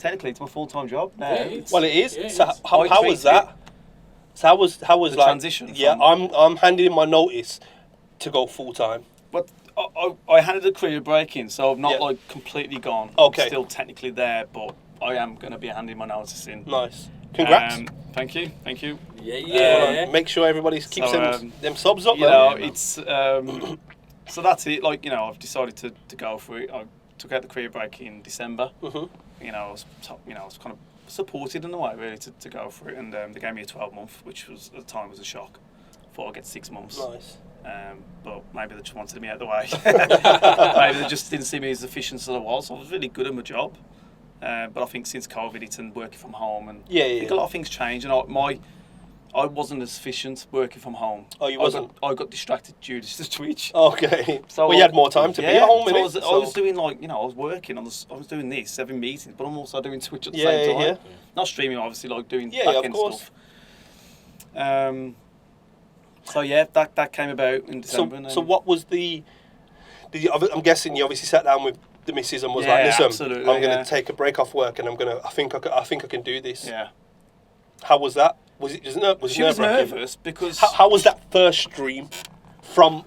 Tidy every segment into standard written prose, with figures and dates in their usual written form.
technically it's my full-time job now. Well, it is. Yeah, So how was that? So how was the like transition? Yeah, I'm handing in my notice to go full time. But I handed a career break in, so I'm not Yeah. like completely gone. Okay. I'm still technically there, but I am going to be handing my notice in. Nice. Congrats. Thank you. Yeah. Make sure everybody keeps So, them subs up. You man. know, man. it's so that's it. Like, you know, I've decided to go for it. I took out the career break in December. Mm-hmm. You know, I was kind of supported in a way really to go for it, and they gave me a 12-month, which was at the time was a shock. Thought I'd get 6 months. Nice. But maybe they just wanted me out of the way. Maybe they just didn't see me as efficient as I was. I was really good at my job. But I think since COVID, it's and working from home, and I think a lot of things changed. And I wasn't as efficient working from home. Oh, you wasn't? I got distracted due to the Twitch. Okay. So well, you had more time to be at home, so I was doing I was working on I was doing this, having meetings, but I'm also doing Twitch at the same time. Not streaming, obviously, like doing back end stuff. So yeah, that came about in December. So what was I'm guessing you obviously sat down with the missus and was like, listen, absolutely, I'm going to take a break off work and I think I can do this. Yeah. How was that? Was it She was nervous because how was that first stream from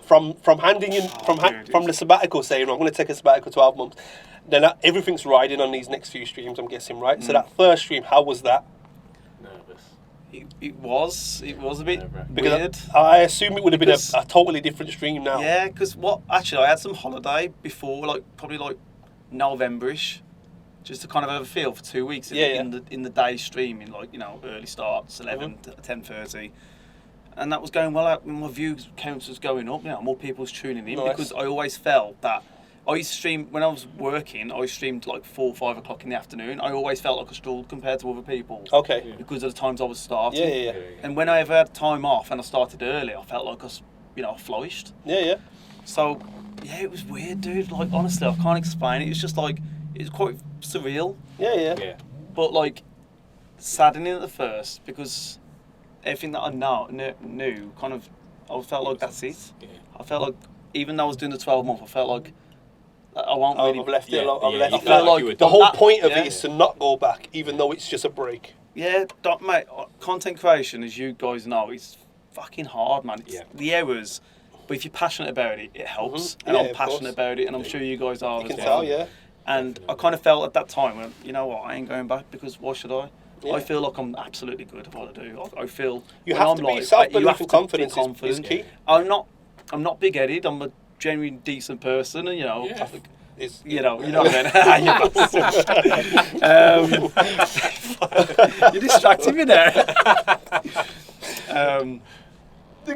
handing in from the sabbatical saying I'm going to take a sabbatical 12 months, then everything's riding on these next few streams, I'm guessing, right? So that first stream, how was that? Nervous. It was a bit Because weird. I assume it would have been a totally different stream now. Yeah, because actually I had some holiday before, probably November-ish, just to kind of have a feel for 2 weeks in the day streaming, early starts, 11 to 10:30. And that was going well out, my view counts was going up, more people was tuning in, because I always felt that I used to stream, when I was working, I streamed 4 or 5 o'clock in the afternoon. I always felt like I struggled compared to other people. Okay. Because of the times I was starting. Yeah. And when I ever had time off and I started early, I felt like I was, flourished. Yeah. So, yeah, it was weird, dude. Honestly, I can't explain it. It was just it was quite surreal. Yeah. But, saddening at the first, because everything that I knew kind of, I felt like that's it. Yeah. I felt like, even though I was doing the 12 month, I felt like I won't really... I've left it Yeah, alone. I've yeah, left you it felt alone. like you were The whole done. point of Yeah. it is to not go back, even though it's just a break. Yeah, mate, content creation, as you guys know, is fucking hard, man. It's the hours, but if you're passionate about it, it helps. And Yeah, I'm of passionate course. about it, and I'm sure you guys are You as can well. tell, yeah. And I kind of felt at that time, well, you know what, I ain't going back, because why should I? Yeah. I feel like I'm absolutely good at what I do. I feel You when have I'm to be live, self-belief you have and to be confidence is key. I'm not big-headed. I'm a genuine decent person, and I think, you know what I mean. You bastard. You're distracting me there.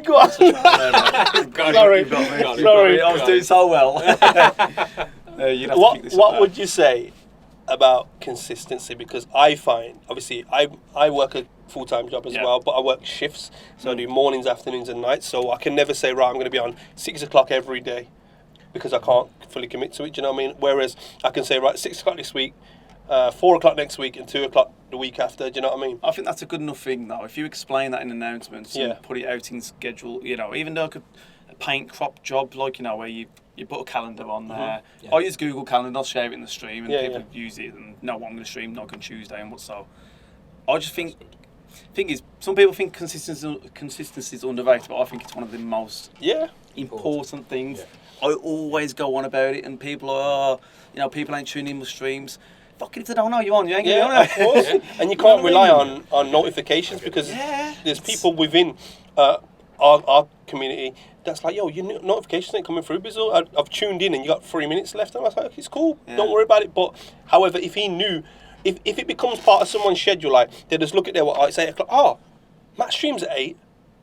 Go on. Sorry. Sorry. I was doing so well. What would you say about consistency? Because I find, obviously, I work a full-time job as well, but I work shifts, so I do mornings, afternoons and nights, so I can never say, right, I'm going to be on 6 o'clock every day, because I can't fully commit to it, do you know what I mean? Whereas I can say, right, 6 o'clock this week, 4 o'clock next week and 2 o'clock the week after, do you know what I mean? I think that's a good enough thing, though. If you explain that in announcements and put it out in schedule, even though a paint crop job, where you put a calendar on there. I use Google Calendar, I'll share it in the stream, and people use it, and no, I'm going to stream on Tuesday and what so. I just think, thing is, some people think consistency is underrated, but I think it's one of the most important things. Yeah. I always go on about it, and people are, people ain't tuning in with streams. Fucking if they don't know you on, you ain't going to be on it. Of course. And you can't rely on notifications, because there's people within our community that's like, yo, your notifications ain't coming through, Bizzle. I've tuned in and you got 3 minutes left. And I was like, it's cool, don't worry about it. But however, if he knew, if it becomes part of someone's schedule, they just look at their it's 8 o'clock. Oh, Matt streams at 8.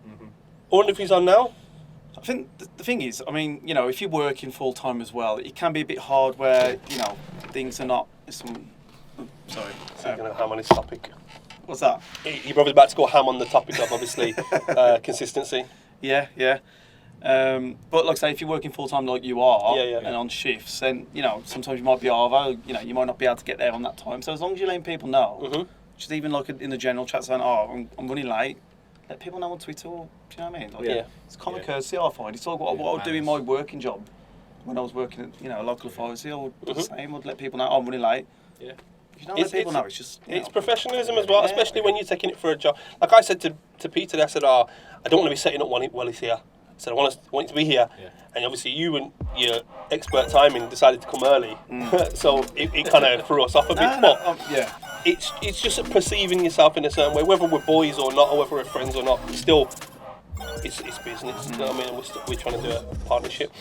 I wonder if he's on now. I think the thing is, if you're working full time as well, it can be a bit hard where, things are not. Sorry. So you're going to ham on his topic. What's that? Your brother's about to go ham on the topic of, obviously, consistency. Yeah. But like I say, if you're working full time like you are, and on shifts, then, sometimes you might be over, you might not be able to get there on that time. So as long as you're letting people know, just even in the general chat saying, I'm running late, let people know on Twitter, do you know what I mean? It's common courtesy, I find. It's all what I would do in my working job. When I was working at, a local authority, I would do the same. I'd let people know, I'm running late. Yeah. If you don't let people know, it's just... It's professionalism as well, especially when you're taking it for a job. Like I said to Peter, I said, I don't want to be setting up while he's here. I said, I want it to be here. Yeah. And obviously you and your expert timing decided to come early. So it kind of threw us off a bit. It's just perceiving yourself in a certain way, whether we're boys or not, or whether we're friends or not. Still, it's business. You know what I mean? We're trying to do a partnership.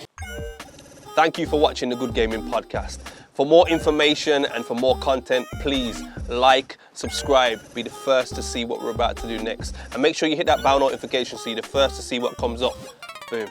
Thank you for watching the Good Gaming Podcast. For more information and for more content, please like, subscribe, be the first to see what we're about to do next. And make sure you hit that bell notification so you're the first to see what comes up. Boom.